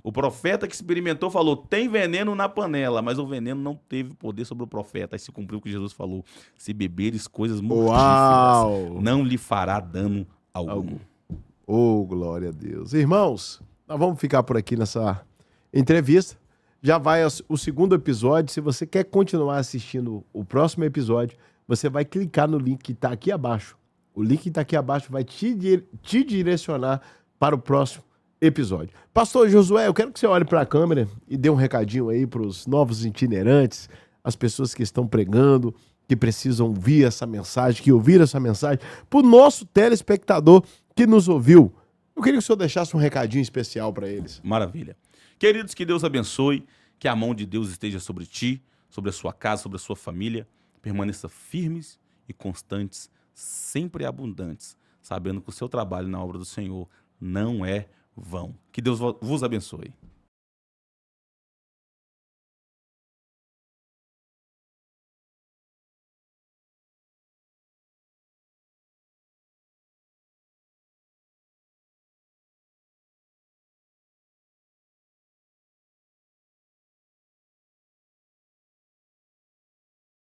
O profeta que experimentou falou, tem veneno na panela, mas o veneno não teve poder sobre o profeta. Aí se cumpriu o que Jesus falou, se beberes coisas mortíferas, Uau! não lhe fará dano algum. Oh, glória a Deus. Irmãos, nós vamos ficar por aqui nessa entrevista. Já vai o segundo episódio. Se você quer continuar assistindo o próximo episódio, você vai clicar no link que está aqui abaixo. O link que está aqui abaixo vai te direcionar para o próximo episódio. Pastor Josué, eu quero que você olhe para a câmera e dê um recadinho aí para os novos itinerantes, as pessoas que estão pregando, que precisam ouvir essa mensagem, que ouviram essa mensagem, para o nosso telespectador que nos ouviu. Eu queria que o senhor deixasse um recadinho especial para eles. Maravilha. Queridos, que Deus abençoe, que a mão de Deus esteja sobre ti, sobre a sua casa, sobre a sua família. Permaneça firmes e constantes, sempre abundantes, sabendo que o seu trabalho na obra do Senhor não é vão. Que Deus vos abençoe.